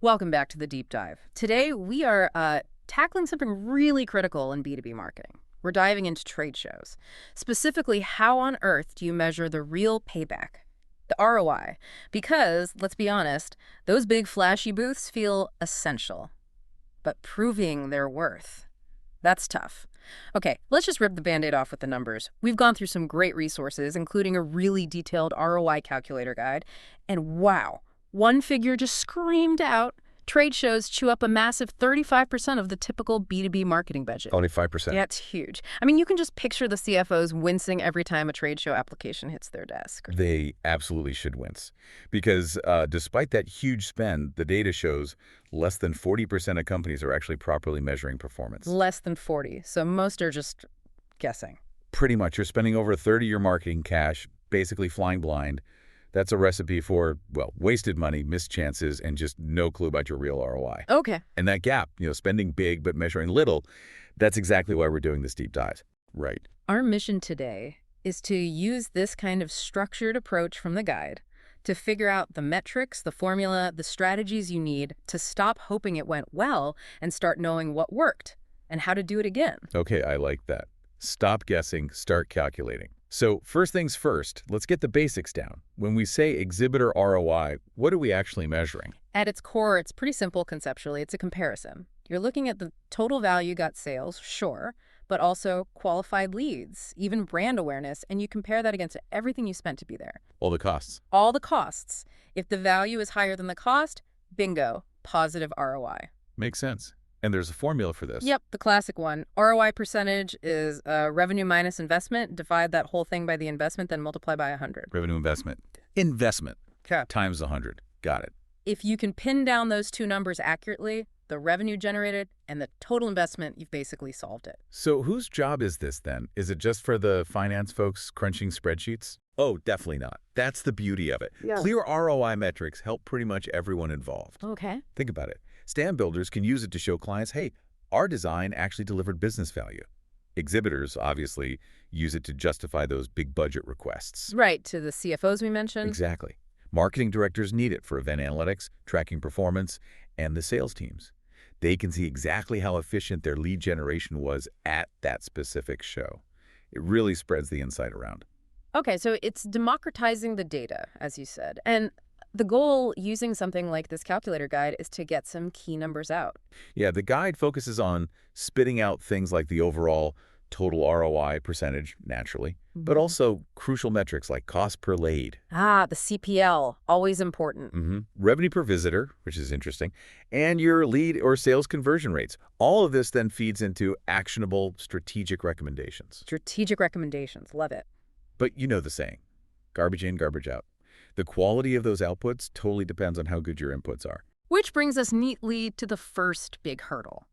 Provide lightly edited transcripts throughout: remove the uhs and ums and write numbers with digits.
Welcome back to the deep dive. Today, we are tackling something really critical in B2B marketing. We're diving into trade shows. Specifically, how on earth do you measure the real payback, the ROI? Because, let's be honest, those big flashy booths feel essential. But proving their worth, that's tough. Okay, let's just rip the Band-Aid off with the numbers. We've gone through some great resources, including a really detailed ROI calculator guide. And wow, one figure just screamed out, trade shows chew up a massive 35% of the typical B2B marketing budget. 25%. Yeah, it's huge. I mean, you can just picture the CFOs wincing every time a trade show application hits their desk. They absolutely should wince. Because despite that huge spend, the data shows less than 40% of companies are actually properly measuring performance. Less than 40, so most are just guessing. Pretty much, you're spending over a third of your marketing cash, basically flying blind. That's a recipe for, well, wasted money, missed chances, and just no clue about your real ROI. Okay. And that gap, spending big but measuring little, that's exactly why we're doing this deep dive. Right. Our mission today is to use this kind of structured approach from the guide to figure out the metrics, the formula, the strategies you need to stop hoping it went well and start knowing what worked and how to do it again. Okay, I like that. Stop guessing, start calculating. So first things first, let's get the basics down. When we say exhibitor ROI, what are we actually measuring? At its core, it's pretty simple conceptually. It's a comparison. You're looking at the total value got sales, sure, but also qualified leads, even brand awareness, and you compare that against everything you spent to be there. All the costs. All the costs. If the value is higher than the cost, bingo, positive ROI. Makes sense. And there's a formula for this. Yep, the classic one. ROI percentage is revenue minus investment. Divide that whole thing by the investment, then multiply by 100. Revenue investment. Investment. Okay. Times 100. Got it. If you can pin down those two numbers accurately, the revenue generated and the total investment, you've basically solved it. So whose job is this then? Is it just for the finance folks crunching spreadsheets? Oh, definitely not. That's the beauty of it. Yeah. Clear ROI metrics help pretty much everyone involved. Okay. Think about it. Stand builders can use it to show clients, hey, our design actually delivered business value. Exhibitors, obviously, use it to justify those big budget requests. Right, to the CFOs we mentioned. Exactly. Marketing directors need it for event analytics, tracking performance, and the sales teams. They can see exactly how efficient their lead generation was at that specific show. It really spreads the insight around. Okay, so it's democratizing the data, as you said. And the goal using something like this calculator guide is to get some key numbers out. Yeah, the guide focuses on spitting out things like the overall total ROI percentage, naturally, but also crucial metrics like cost per lead. Ah, the CPL, always important. Revenue per visitor, which is interesting, and your lead or sales conversion rates. All of this then feeds into actionable strategic recommendations. Strategic recommendations, love it. But you know the saying, garbage in, garbage out. The quality of those outputs totally depends on how good your inputs are. Which brings us neatly to the first big hurdle.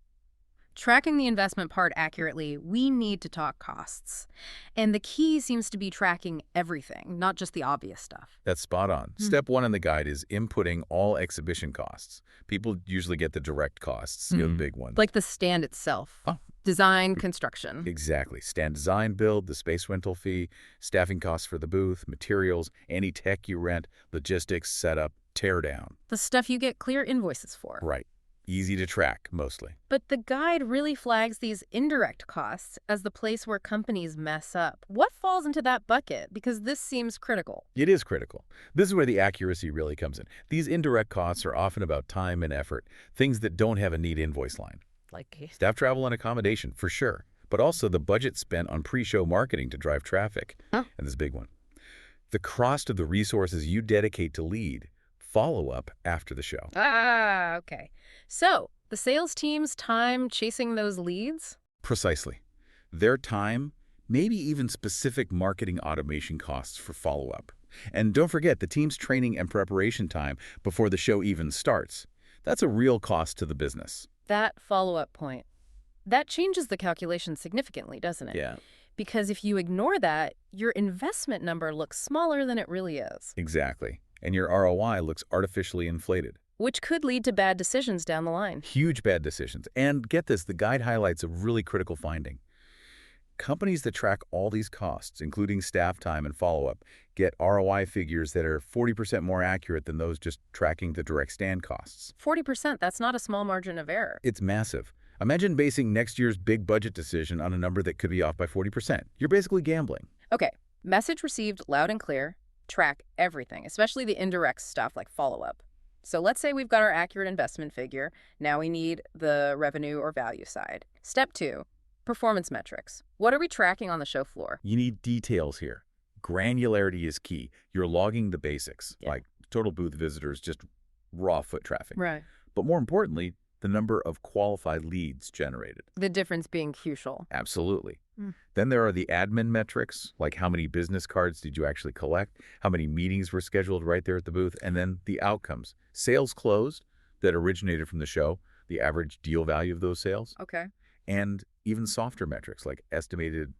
Tracking the investment part accurately, we need to talk costs. And the key seems to be tracking everything, not just the obvious stuff. That's spot on. Step one in the guide is inputting all exhibition costs. People usually get the direct costs, the big ones. Like the stand itself. Oh. Design, construction. Exactly. Stand design build, the space rental fee, staffing costs for the booth, materials, any tech you rent, logistics, setup, tear down. The stuff you get clear invoices for. Right. Easy to track, mostly. But the guide really flags these indirect costs as the place where companies mess up. What falls into that bucket? Because this seems critical. It is critical. This is where the accuracy really comes in. These indirect costs are often about time and effort, things that don't have a neat invoice line. Like Staff travel and accommodation, for sure, but also the budget spent on pre-show marketing to drive traffic. Huh? And this big one. The cost of the resources you dedicate to lead, follow-up after the show. Ah, okay. So, the sales team's time chasing those leads? Precisely. Their time, maybe even specific marketing automation costs for follow-up. And don't forget the team's training and preparation time before the show even starts. That's a real cost to the business. That follow-up point. That changes the calculation significantly, doesn't it? Yeah. Because if you ignore that, your investment number looks smaller than it really is. Exactly. And your ROI looks artificially inflated. Which could lead to bad decisions down the line. Huge bad decisions. And get this, the guide highlights a really critical finding. Companies that track all these costs, including staff time and follow-up, get ROI figures that are 40% more accurate than those just tracking the direct stand costs. 40%, that's not a small margin of error. It's massive. Imagine basing next year's big budget decision on a number that could be off by 40%. You're basically gambling. Okay, message received loud and clear. Track everything, especially the indirect stuff like follow-up. So let's say we've got our accurate investment figure. Now we need the revenue or value side. Step 2, performance metrics. What are we tracking on the show floor? You need details here. Granularity is key. You're logging the basics, like total booth visitors, just raw foot traffic. Right. But more importantly, the number of qualified leads generated. The difference being crucial. Absolutely. Then there are the admin metrics, like how many business cards did you actually collect, how many meetings were scheduled right there at the booth, and then the outcomes. Sales closed that originated from the show, the average deal value of those sales, Okay. and even softer metrics like estimated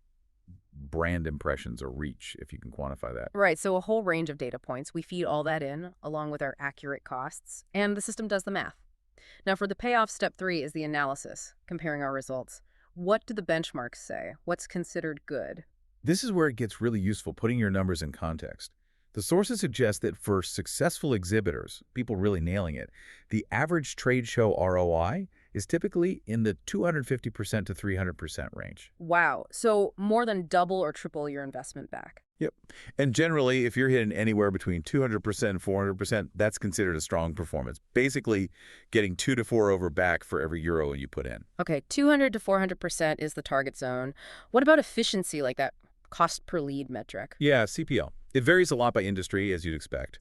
brand impressions or reach, if you can quantify that. Right, so a whole range of data points. We feed all that in, along with our accurate costs, and the system does the math. Now, for the payoff, step 3 is the analysis, comparing our results. What do the benchmarks say? What's considered good? This is where it gets really useful, putting your numbers in context. The sources suggest that for successful exhibitors, people really nailing it, the average trade show ROI is typically in the 250% to 300% range. Wow, so more than double or triple your investment back. Yep. And generally, if you're hitting anywhere between 200% and 400%, that's considered a strong performance. Basically, getting 2 to 4 over back for every euro you put in. Okay, 200 to 400% is the target zone. What about efficiency, like that cost per lead metric? Yeah, CPL. It varies a lot by industry, as you'd expect.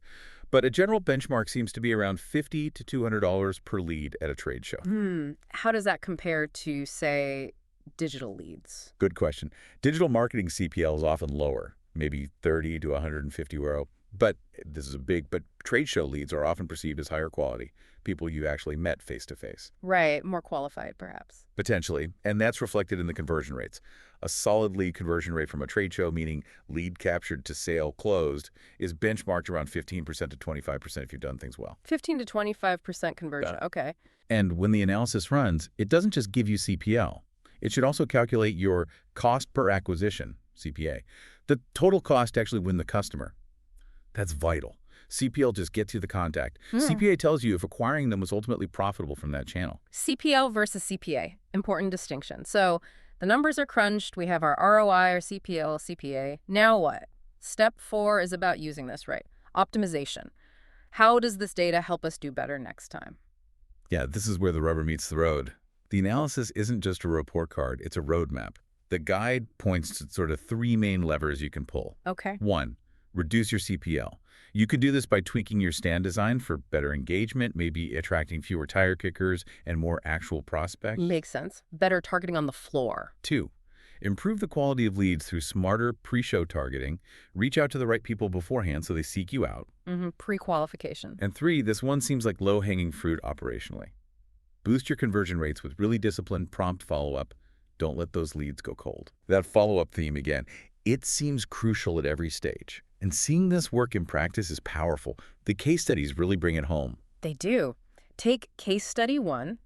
But a general benchmark seems to be around $50 to $200 per lead at a trade show. How does that compare to, say, digital leads? Good question. Digital marketing CPL is often lower, maybe 30 to 150 euro. But this is but trade show leads are often perceived as higher quality, people you actually met face-to-face. Right, more qualified, perhaps. Potentially, and that's reflected in the conversion rates. A solid lead conversion rate from a trade show, meaning lead captured to sale closed, is benchmarked around 15% to 25% if you've done things well. 15 to 25% conversion, okay. And when the analysis runs, it doesn't just give you CPL. It should also calculate your cost per acquisition, CPA, the total cost to actually win the customer. That's vital. CPL just gets you the contact. CPA tells you if acquiring them was ultimately profitable from that channel. CPL versus CPA, important distinction. So the numbers are crunched. We have our ROI, our CPL, CPA. Now what? Step 4 is about using this, right? Optimization. How does this data help us do better next time? Yeah, this is where the rubber meets the road. The analysis isn't just a report card, it's a roadmap. The guide points to sort of 3 main levers you can pull. Okay. 1, reduce your CPL. You could do this by tweaking your stand design for better engagement, maybe attracting fewer tire kickers and more actual prospects. Makes sense. Better targeting on the floor. 2, improve the quality of leads through smarter pre-show targeting. Reach out to the right people beforehand so they seek you out. Pre-qualification. And 3, this one seems like low-hanging fruit operationally. Boost your conversion rates with really disciplined, prompt follow-up. Don't let those leads go cold. That follow-up theme again, it seems crucial at every stage. And seeing this work in practice is powerful. The case studies really bring it home. They do. Take case study 1,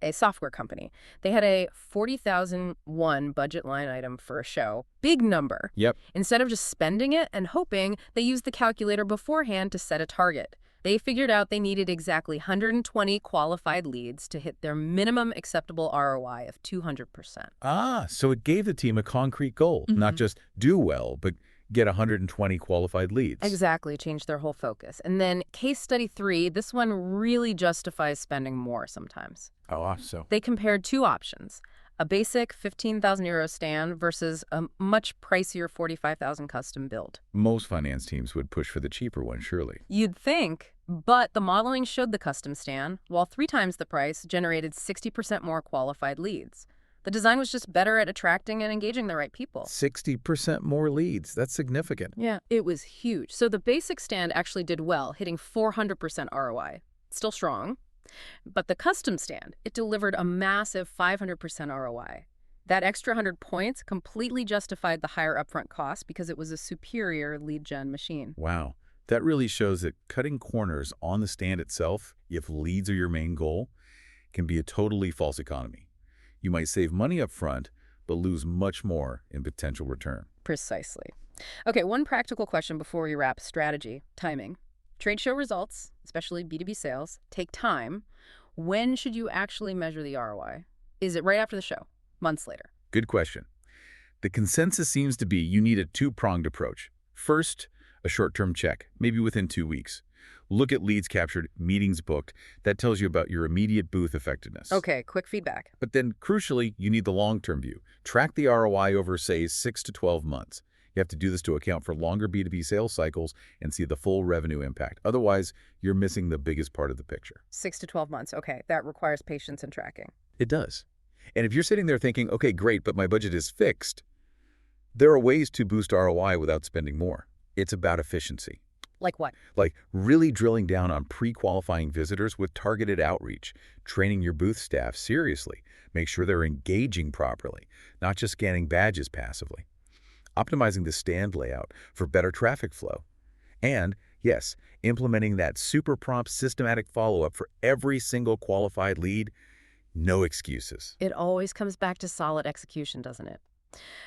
a software company. They had a $40,001 budget line item for a show. Big number. Yep. Instead of just spending it and hoping, they used the calculator beforehand to set a target. They figured out they needed exactly 120 qualified leads to hit their minimum acceptable ROI of 200%. So it gave the team a concrete goal, not just do well, but get 120 qualified leads. Exactly, change their whole focus. And then case study 3, this one really justifies spending more sometimes. So They compared 2 options, a basic 15,000 euro stand versus a much pricier 45,000 custom build. most finance teams would push for the cheaper one, surely. You'd think, but the modeling showed the custom stand, while 3 times the price, generated 60% more qualified leads. The design was just better at attracting and engaging the right people. 60% more leads. That's significant. Yeah, it was huge. So the basic stand actually did well, hitting 400% ROI. Still strong. But the custom stand, it delivered a massive 500% ROI. That extra 100 points completely justified the higher upfront cost because it was a superior lead gen machine. Wow. That really shows that cutting corners on the stand itself, if leads are your main goal, can be a totally false economy. You might save money up front, but lose much more in potential return. Precisely. Okay, one practical question before we wrap: strategy, timing. Trade show results, especially B2B sales, take time. When should you actually measure the ROI? Is it right after the show? Months later? Good question. The consensus seems to be you need a two-pronged approach. First, a short-term check, maybe within 2 weeks. Look at leads captured, meetings booked. That tells you about your immediate booth effectiveness. Okay, quick feedback. But then, crucially, you need the long-term view. Track the ROI over, say, 6 to 12 months. You have to do this to account for longer B2B sales cycles and see the full revenue impact. Otherwise, you're missing the biggest part of the picture. 6 to 12 months. Okay, that requires patience and tracking. It does. And if you're sitting there thinking, okay, great, but my budget is fixed, there are ways to boost ROI without spending more. It's about efficiency. Like what? Like really drilling down on pre-qualifying visitors with targeted outreach, training your booth staff seriously, make sure they're engaging properly, not just scanning badges passively, optimizing the stand layout for better traffic flow, and, yes, implementing that super prompt systematic follow-up for every single qualified lead. No excuses. It always comes back to solid execution, doesn't it?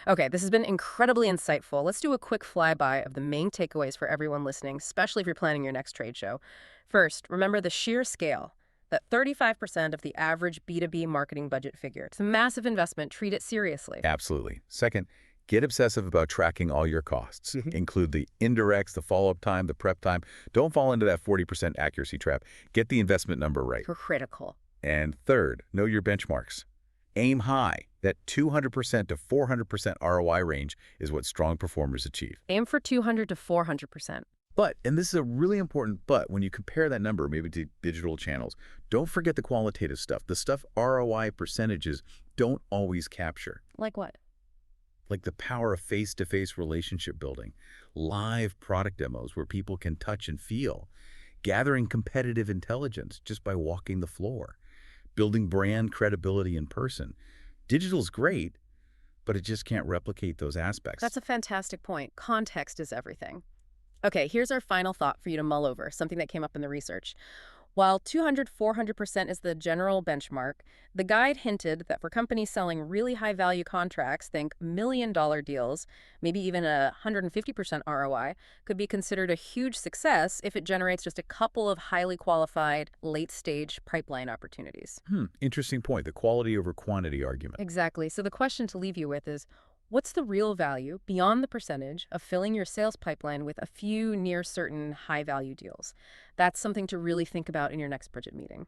Okay, this has been incredibly insightful. Let's do a quick flyby of the main takeaways for everyone listening, especially if you're planning your next trade show. First, remember the sheer scale, that 35% of the average B2B marketing budget figure. It's a massive investment. Treat it seriously. Absolutely. Second, get obsessive about tracking all your costs. Include the indirects, the follow-up time, the prep time. Don't fall into that 40% accuracy trap. Get the investment number right. Critical. And third, know your benchmarks. Aim high. That 200% to 400% ROI range is what strong performers achieve. Aim for 200 to 400%. But, and this is a really important but, when you compare that number maybe to digital channels, don't forget the qualitative stuff. The stuff ROI percentages don't always capture. Like what? Like the power of face-to-face relationship building, live product demos where people can touch and feel, gathering competitive intelligence just by walking the floor, building brand credibility in person. Digital's great, but it just can't replicate those aspects. That's a fantastic point. Context is everything. Okay, here's our final thought for you to mull over, something that came up in the research. While 200-400% is the general benchmark, the guide hinted that for companies selling really high-value contracts, think million-dollar deals, maybe even a 150% ROI, could be considered a huge success if it generates just a couple of highly qualified, late-stage pipeline opportunities. Interesting point, the quality over quantity argument. Exactly. So the question to leave you with is, what's the real value, beyond the percentage, of filling your sales pipeline with a few near-certain high-value deals? That's something to really think about in your next budget meeting.